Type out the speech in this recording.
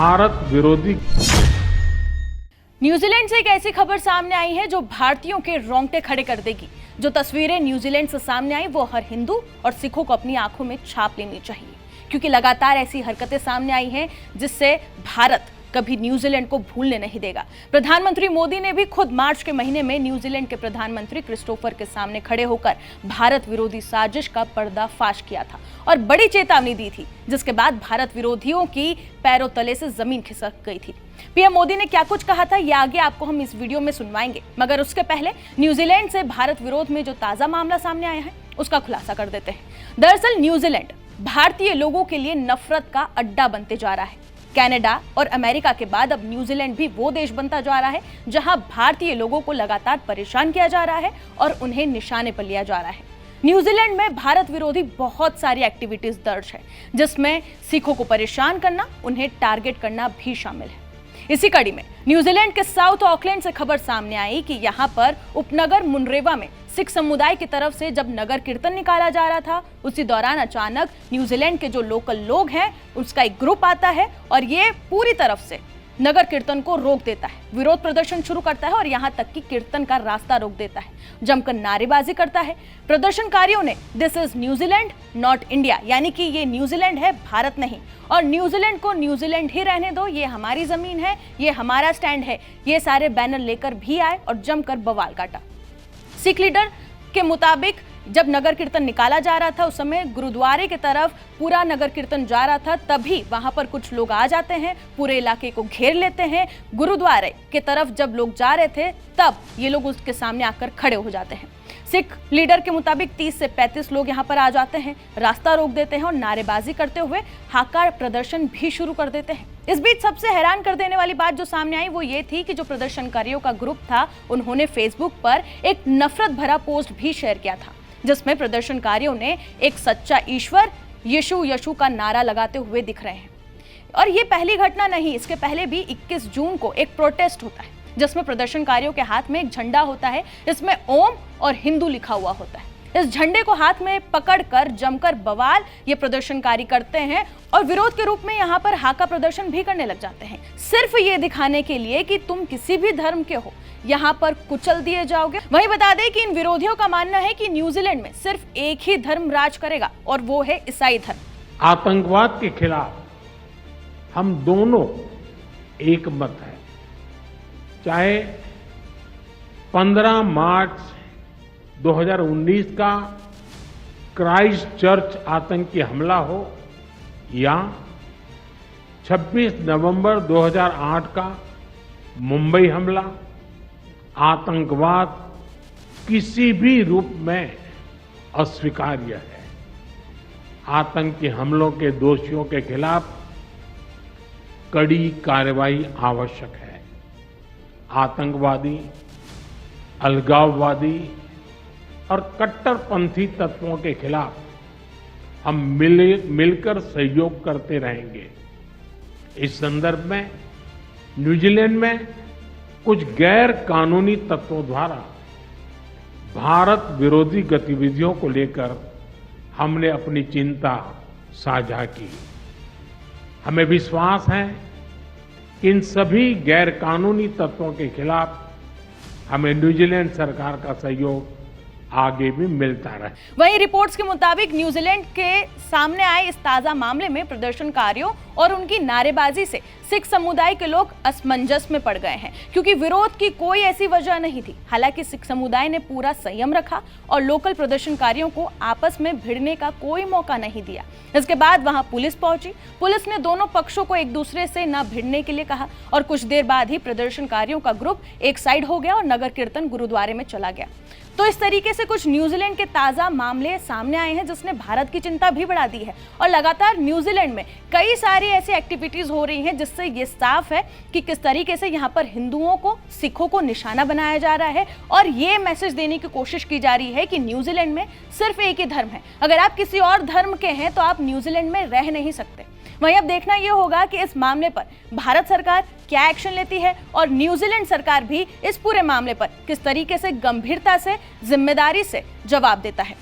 भारत विरोधी। न्यूजीलैंड से एक ऐसी खबर सामने आई है जो भारतीयों के रोंगटे खड़े कर देगी। जो तस्वीरें न्यूजीलैंड से सामने आई वो हर हिंदू और सिखों को अपनी आंखों में छाप लेनी चाहिए, क्योंकि लगातार ऐसी हरकतें सामने आई हैं जिससे भारत कभी न्यूजीलैंड को भूलने नहीं देगा। प्रधानमंत्री मोदी ने भी खुद मार्च के महीने में न्यूजीलैंड के प्रधानमंत्री क्रिस्टोफर के सामने खड़े होकर भारत विरोधी साजिश का पर्दाफाश किया था और बड़ी चेतावनी दी थी, जिसके बाद भारत विरोधियों की पैरों तले से जमीन खिसक गई थी। पीएम मोदी ने क्या कुछ कहा था ये आगे आपको हम इस वीडियो में सुनवाएंगे, मगर उसके पहले न्यूजीलैंड से भारत विरोध में जो ताजा मामला सामने आया है उसका खुलासा कर देते हैं। दरअसल न्यूजीलैंड भारतीय लोगों के लिए नफरत का अड्डा बनते जा रहा है। कनाडा और अमेरिका के बाद अब न्यूजीलैंड भी वो देश बनता जा रहा है जहां भारतीय लोगों को लगातार परेशान किया जा रहा है और उन्हें निशाने पर लिया जा रहा है। न्यूजीलैंड में भारत विरोधी बहुत सारी एक्टिविटीज दर्ज है, जिसमें सिखों को परेशान करना, उन्हें टारगेट करना भी शामिल है। इसी कड़ी में न्यूजीलैंड के साउथ ऑकलैंड से खबर सामने आई कि यहां पर उपनगर मुनरेवा में सिख समुदाय की तरफ से जब नगर कीर्तन निकाला जा रहा था, उसी दौरान अचानक न्यूजीलैंड के जो लोकल लोग हैं उसका एक ग्रुप आता है और ये पूरी तरफ से नगर कीर्तन को रोक देता है, विरोध प्रदर्शन शुरू करता है और यहां तक कि कीर्तन का रास्ता रोक देता है, जमकर नारेबाजी करता है। प्रदर्शनकारियों ने this is New Zealand not India, यानी कि ये न्यूजीलैंड है, भारत नहीं, और न्यूजीलैंड को न्यूजीलैंड ही रहने दो, ये हमारी जमीन है, ये हमारा स्टैंड है, ये सारे बैनर लेकर भी आए और जमकर बवाल काटा। सिख लीडर के मुताबिक जब नगर कीर्तन निकाला जा रहा था उस समय गुरुद्वारे की तरफ पूरा नगर कीर्तन जा रहा था, तभी वहां पर कुछ लोग आ जाते हैं, पूरे इलाके को घेर लेते हैं। गुरुद्वारे की तरफ जब लोग जा रहे थे तब ये लोग उसके सामने आकर खड़े हो जाते हैं। सिख लीडर के मुताबिक 30 से 35 लोग यहां पर आ जाते हैं, रास्ता रोक देते हैं और नारेबाजी करते हुए हाकार प्रदर्शन भी शुरू कर देते हैं। इस बीच सबसे हैरान कर देने वाली बात जो सामने आई वो ये थी कि जो प्रदर्शनकारियों का ग्रुप था उन्होंने फेसबुक पर एक नफरत भरा पोस्ट भी शेयर किया था, जिसमें प्रदर्शनकारियों ने एक सच्चा ईश्वर यीशु यीशु का नारा लगाते हुए दिख रहे हैं। और ये पहली घटना नहीं, इसके पहले भी 21 जून को एक प्रोटेस्ट होता है जिसमें प्रदर्शनकारियों के हाथ में एक झंडा होता है, इसमें ओम और हिंदू लिखा हुआ होता है। इस झंडे को हाथ में पकड़कर जमकर बवाल ये प्रदर्शनकारी करते हैं और विरोध के रूप में यहाँ पर हाका प्रदर्शन भी करने लग जाते हैं, सिर्फ ये दिखाने के लिए कि तुम किसी भी धर्म के हो यहाँ पर कुचल दिए जाओगे। वहीं बता दें कि इन विरोधियों का मानना है कि न्यूजीलैंड में सिर्फ एक ही धर्म राज करेगा और वो है ईसाई धर्म। आतंकवाद के खिलाफ हम दोनों एक मत है, चाहे 15 मार्च 2019 का क्राइस्ट चर्च आतंकी हमला हो या 26 नवंबर 2008 का मुंबई हमला। आतंकवाद किसी भी रूप में अस्वीकार्य है। आतंकी हमलों के दोषियों के खिलाफ कड़ी कार्रवाई आवश्यक है। आतंकवादी, अलगाववादी और कट्टरपंथी तत्वों के खिलाफ हम मिलकर सहयोग करते रहेंगे। इस संदर्भ में न्यूजीलैंड में कुछ गैर कानूनी तत्वों द्वारा भारत विरोधी गतिविधियों को लेकर हमने अपनी चिंता साझा की। हमें विश्वास है कि इन सभी गैर कानूनी तत्वों के खिलाफ हमें न्यूजीलैंड सरकार का सहयोग आगे भी मिलता रहे। वहीं रिपोर्ट्स के मुताबिक न्यूजीलैंड के सामने आए इस ताजा मामले में प्रदर्शनकारियों और उनकी नारेबाजी से सिख समुदाय के लोग असमंजस में पड़ गए हैं, क्योंकि विरोध की कोई ऐसी वजह नहीं थी। हालांकि सिख समुदाय ने पूरा संयम रखा और लोकल प्रदर्शनकारियों को आपस में भिड़ने का कोई मौका नहीं दिया। इसके बाद वहां पुलिस पहुंची, पुलिस ने दोनों पक्षों को एक दूसरे से न भिड़ने के लिए कहा और कुछ देर बाद ही प्रदर्शनकारियों का ग्रुप एक साइड हो गया और नगर कीर्तन गुरुद्वारे में चला गया। तो इस तरीके से कुछ न्यूजीलैंड के ताजा मामले सामने आए हैं जिसने भारत की चिंता भी बढ़ा दी है और लगातार न्यूजीलैंड में कई सारी ऐसी एक्टिविटीज हो रही हैं जिससे ये साफ है कि किस तरीके से यहाँ पर हिंदुओं को, सिखों को निशाना बनाया जा रहा है और ये मैसेज देने की कोशिश की जा रही है कि न्यूजीलैंड में सिर्फ एक ही धर्म है, अगर आप किसी और धर्म के हैं तो आप न्यूजीलैंड में रह नहीं सकते। वहीं अब देखना यह होगा कि इस मामले पर भारत सरकार क्या एक्शन लेती है और न्यूजीलैंड सरकार भी इस पूरे मामले पर किस तरीके से गंभीरता से, जिम्मेदारी से जवाब देता है।